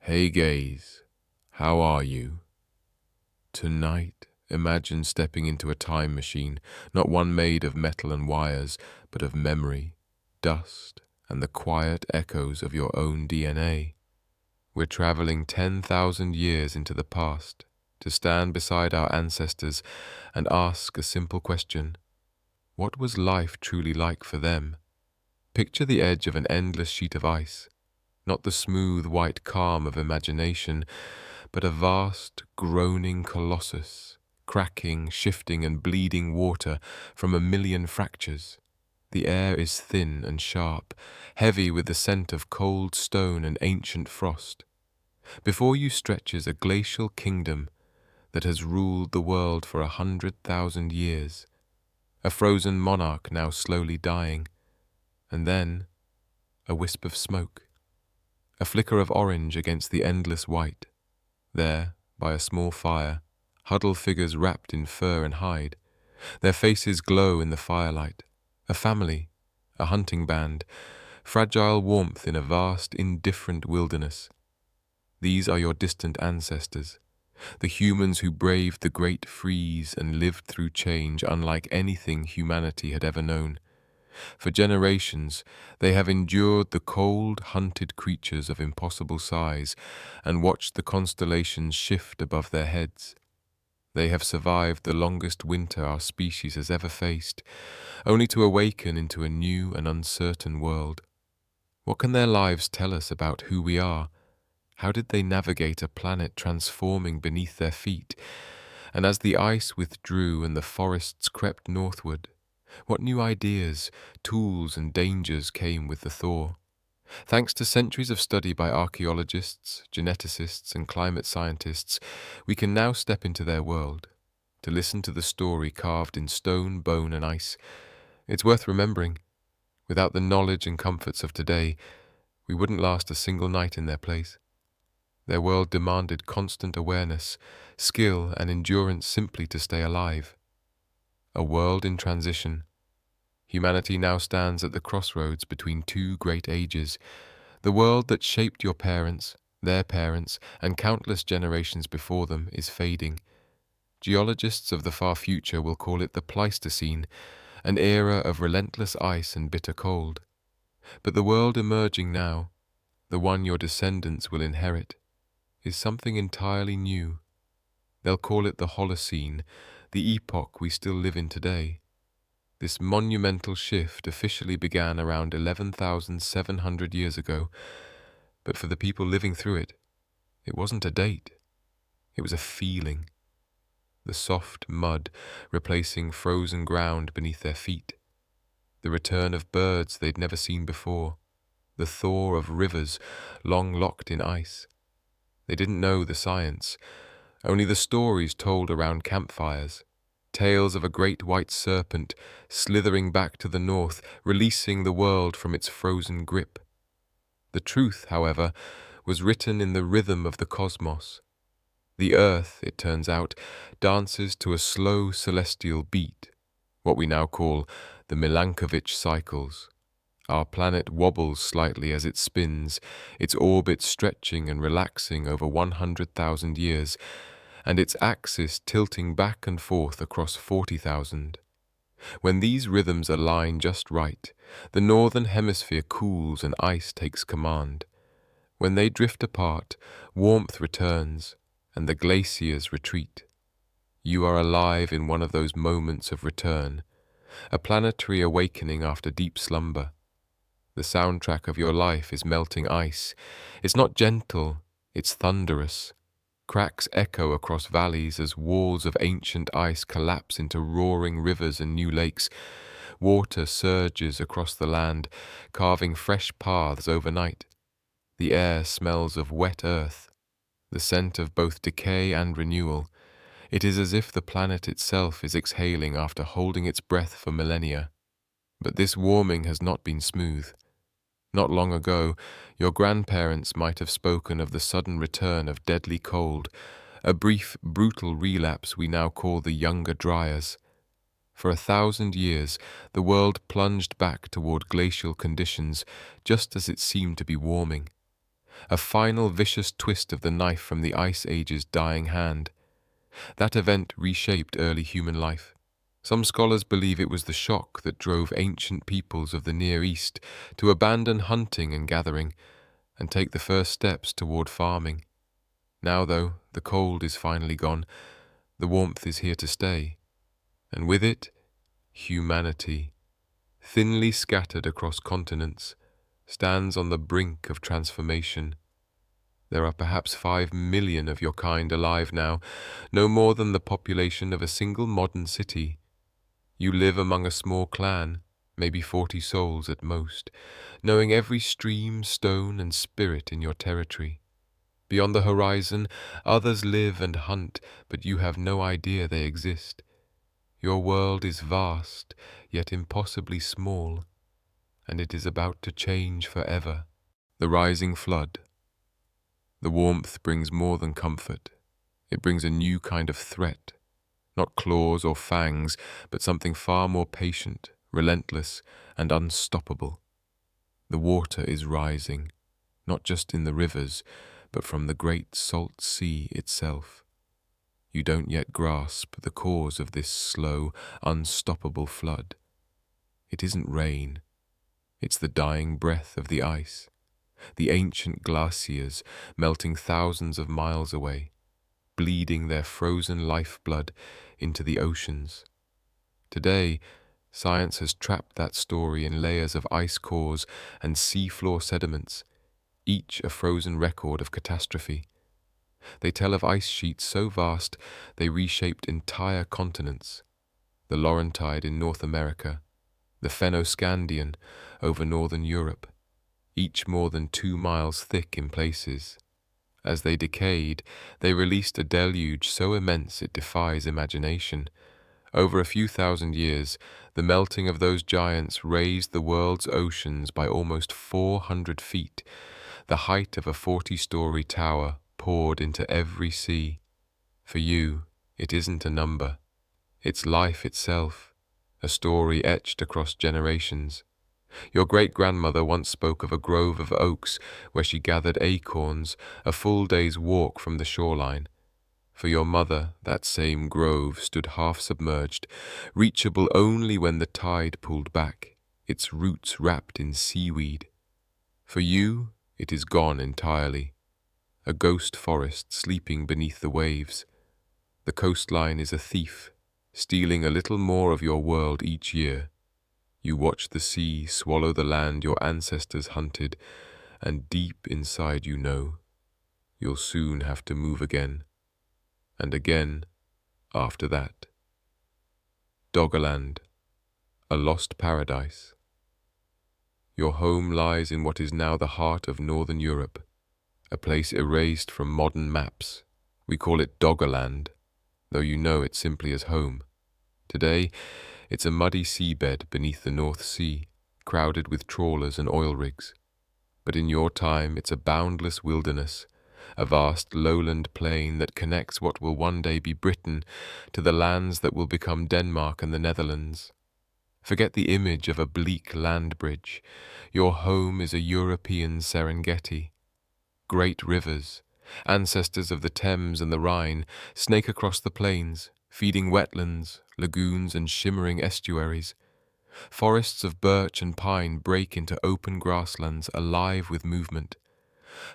Hey gaze, how are you? Tonight, imagine stepping into a time machine, not one made of metal and wires, but of memory, dust, and the quiet echoes of your own DNA. We're traveling 10,000 years into the past to stand beside our ancestors and ask a simple question. What was life truly like for them? Picture the edge of an endless sheet of ice, not the smooth white calm of imagination, but a vast, groaning colossus, cracking, shifting, and bleeding water from a million fractures. The air is thin and sharp, heavy with the scent of cold stone and ancient frost. Before you stretches a glacial kingdom that has ruled the world for 100,000 years, a frozen monarch now slowly dying, and then a wisp of smoke. A flicker of orange against the endless white. There, by a small fire, huddle figures wrapped in fur and hide. Their faces glow in the firelight. A family, a hunting band, fragile warmth in a vast, indifferent wilderness. These are your distant ancestors, the humans who braved the great freeze and lived through change unlike anything humanity had ever known. For generations, they have endured the cold, hunted creatures of impossible size and watched the constellations shift above their heads. They have survived the longest winter our species has ever faced, only to awaken into a new and uncertain world. What can their lives tell us about who we are? How did they navigate a planet transforming beneath their feet? And as the ice withdrew and the forests crept northward, what new ideas, tools, and dangers came with the thaw? Thanks to centuries of study by archaeologists, geneticists, and climate scientists, we can now step into their world, to listen to the story carved in stone, bone, and ice. It's worth remembering. Without the knowledge and comforts of today, we wouldn't last a single night in their place. Their world demanded constant awareness, skill, and endurance simply to stay alive. A world in transition. Humanity now stands at the crossroads between two great ages. The world that shaped your parents, their parents, and countless generations before them is fading. Geologists of the far future will call it the Pleistocene, an era of relentless ice and bitter cold. But the world emerging now, the one your descendants will inherit, is something entirely new. They'll call it the Holocene, the epoch we still live in today. This monumental shift officially began around 11,700 years ago, but for the people living through it, it wasn't a date. It was a feeling. The soft mud replacing frozen ground beneath their feet. The return of birds they'd never seen before. The thaw of rivers long locked in ice. They didn't know the science, only the stories told around campfires, tales of a great white serpent slithering back to the north, releasing the world from its frozen grip. The truth, however, was written in the rhythm of the cosmos. The earth, it turns out, dances to a slow celestial beat, what we now call the Milankovitch cycles. Our planet wobbles slightly as it spins, its orbit stretching and relaxing over 100,000 years, and its axis tilting back and forth across 40,000. When these rhythms align just right, the northern hemisphere cools and ice takes command. When they drift apart, warmth returns, and the glaciers retreat. You are alive in one of those moments of return, a planetary awakening after deep slumber. The soundtrack of your life is melting ice. It's not gentle, it's thunderous. Cracks echo across valleys as walls of ancient ice collapse into roaring rivers and new lakes. Water surges across the land, carving fresh paths overnight. The air smells of wet earth, the scent of both decay and renewal. It is as if the planet itself is exhaling after holding its breath for millennia. But this warming has not been smooth. Not long ago, your grandparents might have spoken of the sudden return of deadly cold, a brief, brutal relapse we now call the Younger Dryas. For 1,000 years, the world plunged back toward glacial conditions, just as it seemed to be warming. a final vicious twist of the knife from the Ice Age's dying hand. That event reshaped early human life. Some scholars believe it was the shock that drove ancient peoples of the Near East to abandon hunting and gathering and take the first steps toward farming. Now, though, the cold is finally gone, the warmth is here to stay, and with it, humanity, thinly scattered across continents, stands on the brink of transformation. There are perhaps 5 million of your kind alive now, no more than the population of a single modern city. You live among a small clan, maybe 40 souls at most, knowing every stream, stone, and spirit in your territory. Beyond the horizon, others live and hunt, but you have no idea they exist. Your world is vast, yet impossibly small, and it is about to change forever. The rising flood. The warmth brings more than comfort. It brings a new kind of threat. Not claws or fangs, but something far more patient, relentless, and unstoppable. The water is rising, not just in the rivers, but from the great salt sea itself. You don't yet grasp the cause of this slow, unstoppable flood. It isn't rain. It's the dying breath of the ice, the ancient glaciers melting thousands of miles away, bleeding their frozen lifeblood into the oceans. Today, science has trapped that story in layers of ice cores and seafloor sediments, each a frozen record of catastrophe. They tell of ice sheets so vast they reshaped entire continents: the Laurentide in North America, the Fennoscandian over northern Europe, each more than 2 miles thick in places. As they decayed, they released a deluge so immense it defies imagination. Over a few thousand years, the melting of those giants raised the world's oceans by almost 400 feet. The height of a 40-story tower poured into every sea. For you, it isn't a number. It's life itself, a story etched across generations. Your great-grandmother once spoke of a grove of oaks where she gathered acorns, a full day's walk from the shoreline. For your mother, that same grove stood half-submerged, reachable only when the tide pulled back, its roots wrapped in seaweed. For you, it is gone entirely, a ghost forest sleeping beneath the waves. The coastline is a thief, stealing a little more of your world each year. You watch the sea swallow the land your ancestors hunted, and deep inside you know you'll soon have to move again, and again after that. Doggerland, a lost paradise. Your home lies in what is now the heart of northern Europe, a place erased from modern maps. We call it Doggerland, though you know it simply as home. Today, it's a muddy seabed beneath the North Sea, crowded with trawlers and oil rigs. But in your time, it's a boundless wilderness, a vast lowland plain that connects what will one day be Britain to the lands that will become Denmark and the Netherlands. Forget the image of a bleak land bridge. Your home is a European Serengeti. Great rivers, ancestors of the Thames and the Rhine, snake across the plains, feeding wetlands, lagoons, and shimmering estuaries. Forests of birch and pine break into open grasslands alive with movement.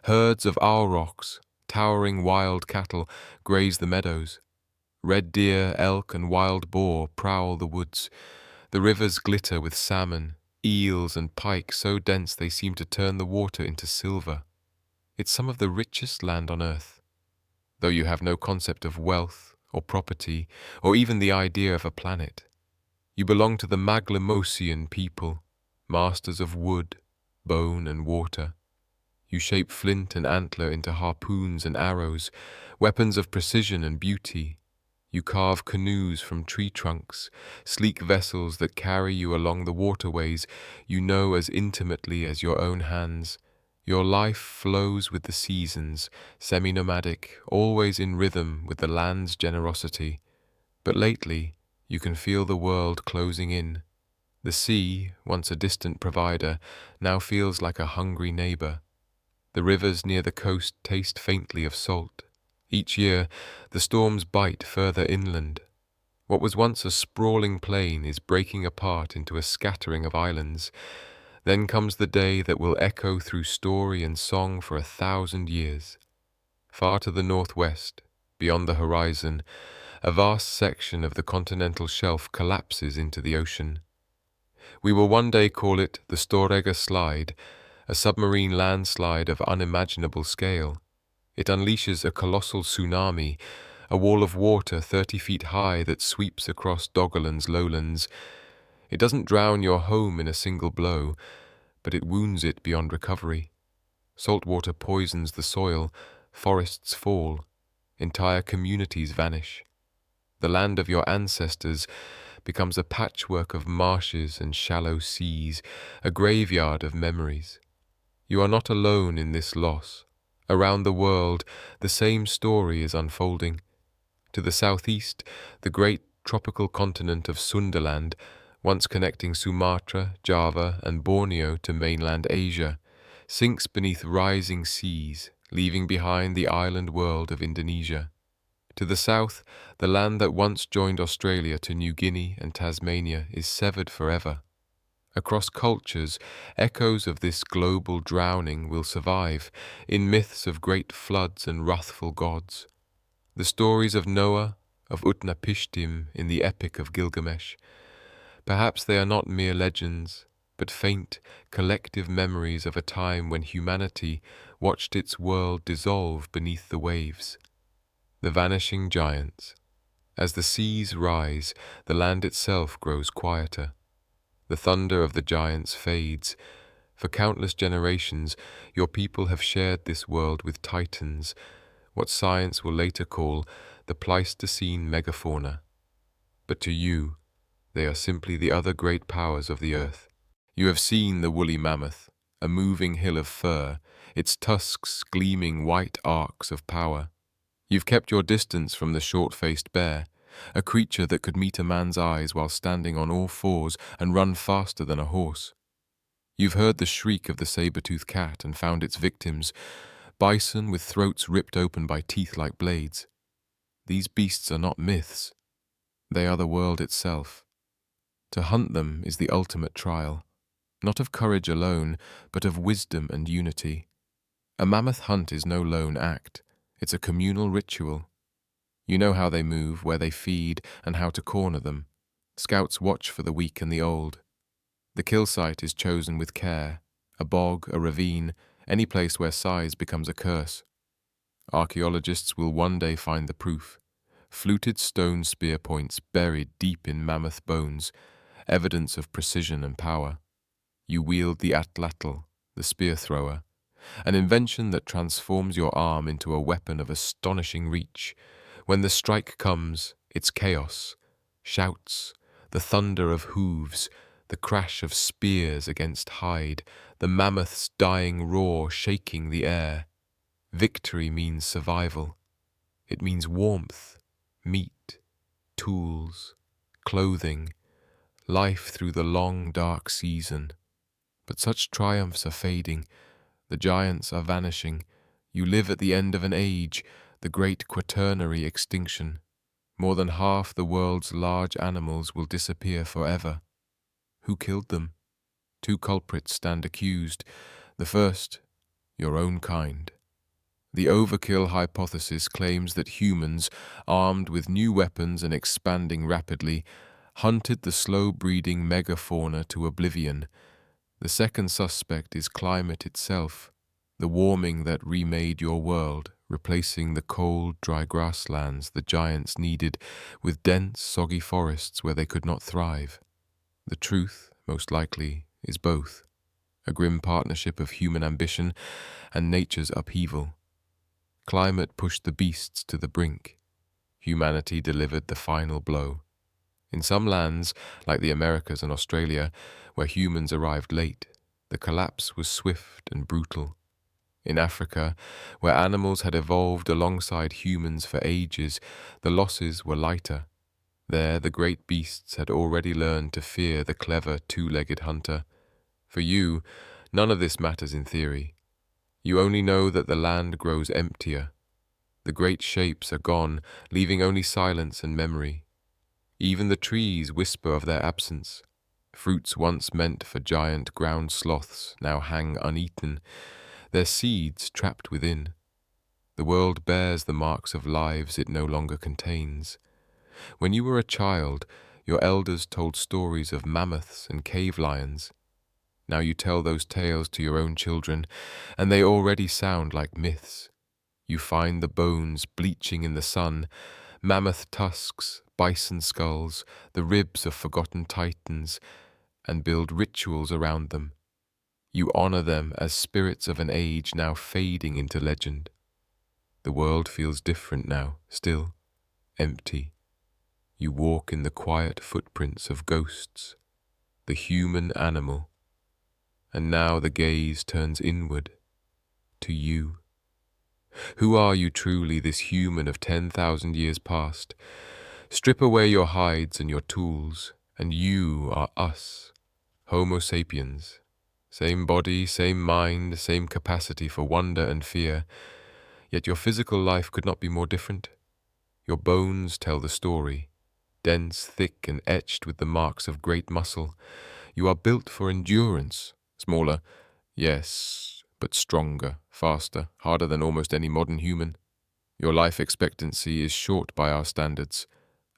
Herds of aurochs, towering wild cattle, graze the meadows. Red deer, elk, and wild boar prowl the woods. The rivers glitter with salmon, eels, and pike so dense they seem to turn the water into silver. It's some of the richest land on earth. Though you have no concept of wealth, or property, or even the idea of a planet. You belong to the Maglemosian people, masters of wood, bone, and water. You shape flint and antler into harpoons and arrows, weapons of precision and beauty. You carve canoes from tree trunks, sleek vessels that carry you along the waterways you know as intimately as your own hands. Your life flows with the seasons, semi-nomadic, always in rhythm with the land's generosity. But lately, you can feel the world closing in. The sea, once a distant provider, now feels like a hungry neighbor. The rivers near the coast taste faintly of salt. Each year, the storms bite further inland. What was once a sprawling plain is breaking apart into a scattering of islands. Then comes the day that will echo through story and song for 1,000 years. Far to the northwest, beyond the horizon, a vast section of the continental shelf collapses into the ocean. We will one day call it the Storegga Slide, a submarine landslide of unimaginable scale. It unleashes a colossal tsunami, a wall of water 30 feet high that sweeps across Doggerland's lowlands. It doesn't drown your home in a single blow, but it wounds it beyond recovery. Salt water poisons the soil, forests fall, entire communities vanish. The land of your ancestors becomes a patchwork of marshes and shallow seas, a graveyard of memories. You are not alone in this loss. Around the world, the same story is unfolding. To the southeast, the great tropical continent of Sundaland, once connecting Sumatra, Java, and Borneo to mainland Asia, sinks beneath rising seas, leaving behind the island world of Indonesia. To the south, the land that once joined Australia to New Guinea and Tasmania is severed forever. Across cultures, echoes of this global drowning will survive in myths of great floods and wrathful gods. The stories of Noah, of Utnapishtim in the Epic of Gilgamesh. Perhaps they are not mere legends, but faint, collective memories of a time when humanity watched its world dissolve beneath the waves. The Vanishing Giants. As the seas rise, the land itself grows quieter. The thunder of the giants fades. For countless generations, your people have shared this world with titans, what science will later call the Pleistocene megafauna. But to you, they are simply the other great powers of the earth. You have seen the woolly mammoth, a moving hill of fur, its tusks gleaming white arcs of power. You've kept your distance from the short-faced bear, a creature that could meet a man's eyes while standing on all fours and run faster than a horse. You've heard the shriek of the saber-toothed cat and found its victims, bison with throats ripped open by teeth like blades. These beasts are not myths. They are the world itself. To hunt them is the ultimate trial, not of courage alone, but of wisdom and unity. A mammoth hunt is no lone act. It's a communal ritual. You know how they move, where they feed, and how to corner them. Scouts watch for the weak and the old. The kill site is chosen with care, a bog, a ravine, any place where size becomes a curse. Archaeologists will one day find the proof. Fluted stone spear points buried deep in mammoth bones, evidence of precision and power. You wield the atlatl, the spear thrower, an invention that transforms your arm into a weapon of astonishing reach. When the strike comes, it's chaos, shouts, the thunder of hooves, the crash of spears against hide, the mammoth's dying roar shaking the air. Victory means survival. It means warmth, meat, tools, clothing, life through the long, dark season. But such triumphs are fading. The giants are vanishing. You live at the end of an age, the great quaternary extinction. More than half the world's large animals will disappear forever. Who killed them? 2 culprits stand accused. The first, your own kind. The overkill hypothesis claims that humans, armed with new weapons and expanding rapidly, hunted the slow-breeding megafauna to oblivion. The second suspect is climate itself, the warming that remade your world, replacing the cold, dry grasslands the giants needed with dense, soggy forests where they could not thrive. The truth, most likely, is both, a grim partnership of human ambition and nature's upheaval. Climate pushed the beasts to the brink. Humanity delivered the final blow. In some lands, like the Americas and Australia, where humans arrived late, the collapse was swift and brutal. In Africa, where animals had evolved alongside humans for ages, the losses were lighter. There, the great beasts had already learned to fear the clever 2-legged hunter. For you, none of this matters in theory. You only know that the land grows emptier. The great shapes are gone, leaving only silence and memory. Even the trees whisper of their absence. Fruits once meant for giant ground sloths now hang uneaten, their seeds trapped within. The world bears the marks of lives it no longer contains. When you were a child, your elders told stories of mammoths and cave lions. Now you tell those tales to your own children, and they already sound like myths. You find the bones bleaching in the sun, mammoth tusks, bison skulls, the ribs of forgotten titans, and build rituals around them. You honor them as spirits of an age now fading into legend. The world feels different now, still, empty. You walk in the quiet footprints of ghosts, the human animal, and now the gaze turns inward, to you. Who are you truly, this human of 10,000 years past? Strip away your hides and your tools, and you are us, Homo sapiens. Same body, same mind, same capacity for wonder and fear, yet your physical life could not be more different. Your bones tell the story, dense, thick, and etched with the marks of great muscle. You are built for endurance, smaller, yes, but stronger, faster, harder than almost any modern human. Your life expectancy is short by our standards,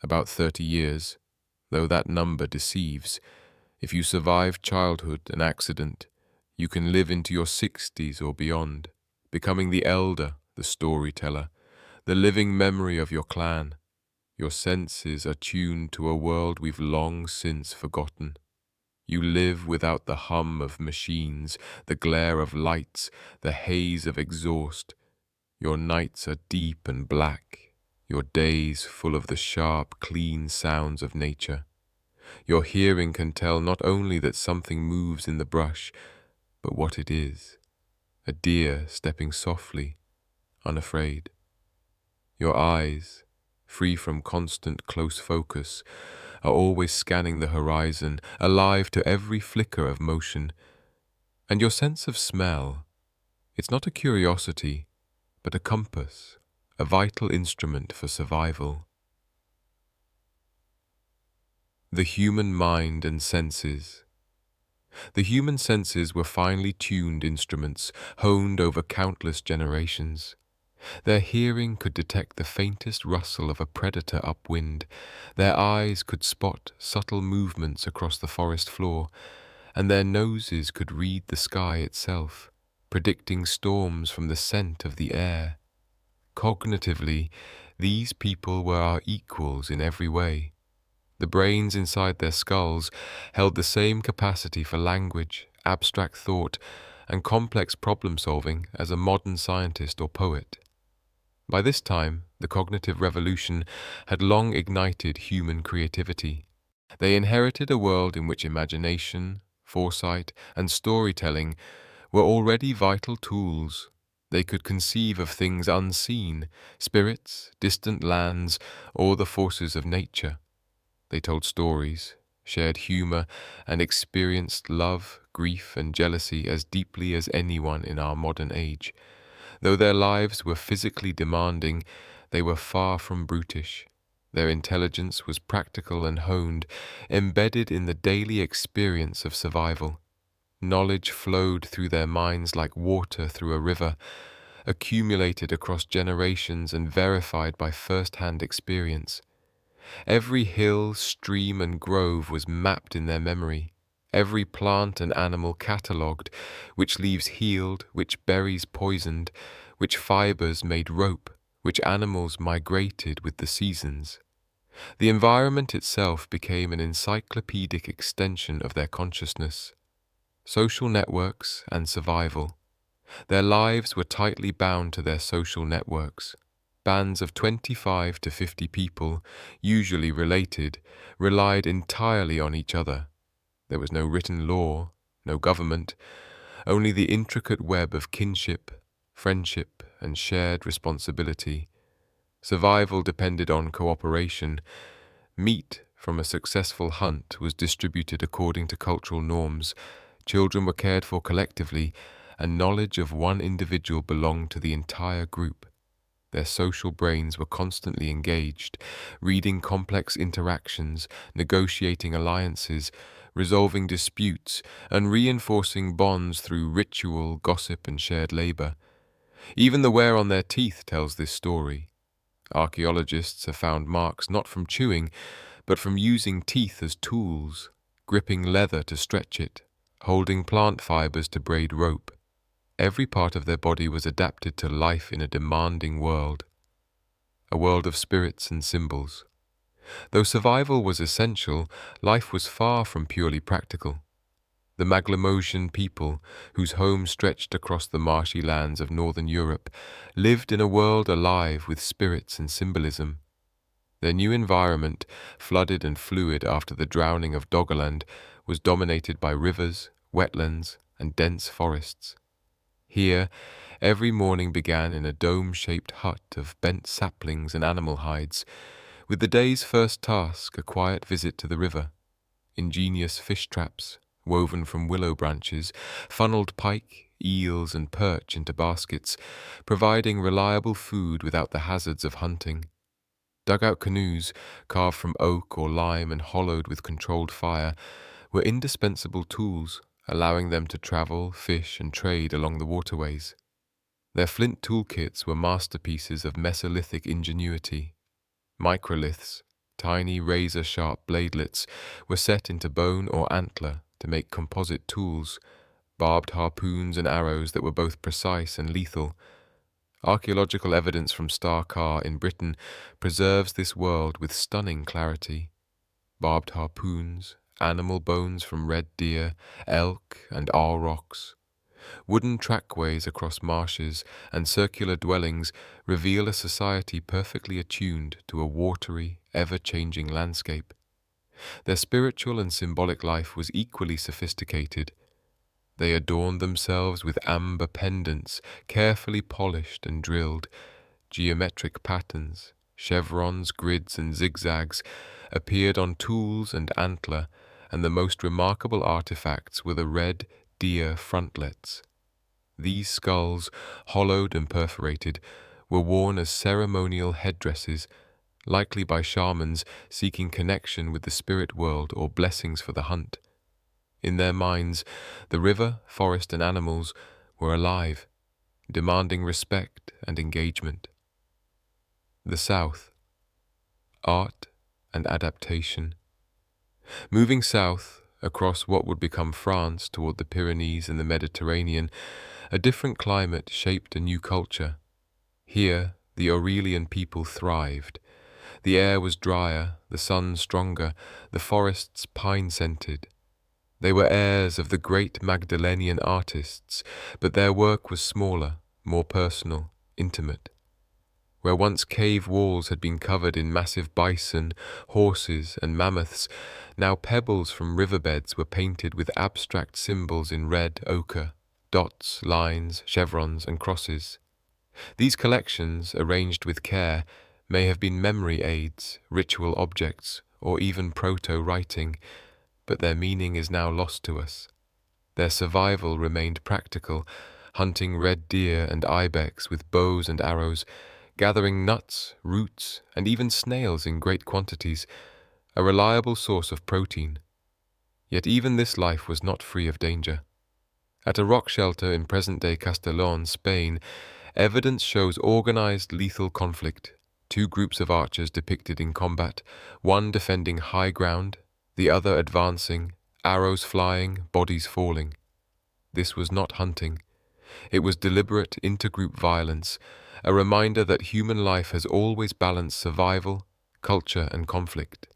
about 30 years, though that number deceives. If you survive childhood and accident, you can live into your 60s or beyond, becoming the elder, the storyteller, the living memory of your clan. Your senses are tuned to a world we've long since forgotten. You live without the hum of machines, the glare of lights, the haze of exhaust. Your nights are deep and black, your days full of the sharp, clean sounds of nature. Your hearing can tell not only that something moves in the brush, but what it is. A deer stepping softly, unafraid. Your eyes, free from constant close focus, are always scanning the horizon, alive to every flicker of motion. And your sense of smell, it's not a curiosity, but a compass, a vital instrument for survival. The human mind and senses. The human senses were finely tuned instruments, honed over countless generations. Their hearing could detect the faintest rustle of a predator upwind, their eyes could spot subtle movements across the forest floor, and their noses could read the sky itself, predicting storms from the scent of the air. Cognitively, these people were our equals in every way. The brains inside their skulls held the same capacity for language, abstract thought, and complex problem-solving as a modern scientist or poet. By this time, the cognitive revolution had long ignited human creativity. They inherited a world in which imagination, foresight, and storytelling were already vital tools. They could conceive of things unseen, spirits, distant lands, or the forces of nature. They told stories, shared humor, and experienced love, grief, and jealousy as deeply as anyone in our modern age. Though their lives were physically demanding, they were far from brutish. Their intelligence was practical and honed, embedded in the daily experience of survival. Knowledge flowed through their minds like water through a river, accumulated across generations and verified by first-hand experience. Every hill, stream, and grove was mapped in their memory, every plant and animal catalogued, which leaves healed, which berries poisoned, which fibers made rope, which animals migrated with the seasons. The environment itself became an encyclopedic extension of their consciousness. Social networks and survival. Their lives were tightly bound to their social networks. Bands of 25 to 50 people, usually related, relied entirely on each other. There was no written law, no government, only the intricate web of kinship, friendship, and shared responsibility. Survival depended on cooperation. Meat from a successful hunt was distributed according to cultural norms. Children were cared for collectively, and knowledge of one individual belonged to the entire group. Their social brains were constantly engaged, reading complex interactions, negotiating alliances, resolving disputes, and reinforcing bonds through ritual, gossip, and shared labor. Even the wear on their teeth tells this story. Archaeologists have found marks not from chewing, but from using teeth as tools, gripping leather to stretch it, holding plant fibers to braid rope. Every part of their body was adapted to life in a demanding world, a world of spirits and symbols. Though survival was essential, life was far from purely practical. The Maglemosian people, whose home stretched across the marshy lands of northern Europe, lived in a world alive with spirits and symbolism. Their new environment, flooded and fluid after the drowning of Doggerland, was dominated by rivers, wetlands, and dense forests. Here, every morning began in a dome-shaped hut of bent saplings and animal hides, with the day's first task a quiet visit to the river. Ingenious fish traps, woven from willow branches, funneled pike, eels, and perch into baskets, providing reliable food without the hazards of hunting. Dugout canoes, carved from oak or lime and hollowed with controlled fire, were indispensable tools, allowing them to travel, fish, and trade along the waterways. Their flint toolkits were masterpieces of Mesolithic ingenuity. Microliths, tiny razor-sharp bladelets, were set into bone or antler to make composite tools, barbed harpoons and arrows that were both precise and lethal. Archaeological evidence from Star Kar in Britain preserves this world with stunning clarity. Barbed harpoons, animal bones from red deer, elk, and aurochs. Wooden trackways across marshes and circular dwellings reveal a society perfectly attuned to a watery, ever-changing landscape. Their spiritual and symbolic life was equally sophisticated. They adorned themselves with amber pendants, carefully polished and drilled. Geometric patterns, chevrons, grids, and zigzags appeared on tools and antler, and the most remarkable artifacts were the red deer frontlets. These skulls, hollowed and perforated, were worn as ceremonial headdresses, likely by shamans seeking connection with the spirit world or blessings for the hunt. In their minds, the river, forest, and animals were alive, demanding respect and engagement. The South. Art and adaptation. Moving south, across what would become France toward the Pyrenees and the Mediterranean, a different climate shaped a new culture. Here, the Aurelian people thrived. The air was drier, the sun stronger, the forests pine-scented. They were heirs of the great Magdalenian artists, but their work was smaller, more personal, intimate. Where once cave walls had been covered in massive bison, horses, and mammoths, now pebbles from riverbeds were painted with abstract symbols in red ochre, dots, lines, chevrons, and crosses. These collections, arranged with care, may have been memory aids, ritual objects, or even proto-writing, but their meaning is now lost to us. Their survival remained practical, hunting red deer and ibex with bows and arrows, gathering nuts, roots, and even snails in great quantities, a reliable source of protein. Yet even this life was not free of danger. At a rock shelter in present-day Castellón, Spain, evidence shows organized lethal conflict. Two groups of archers depicted in combat, one defending high ground, the other advancing, arrows flying, bodies falling. This was not hunting. It was deliberate intergroup violence, a reminder that human life has always balanced survival, culture, and conflict.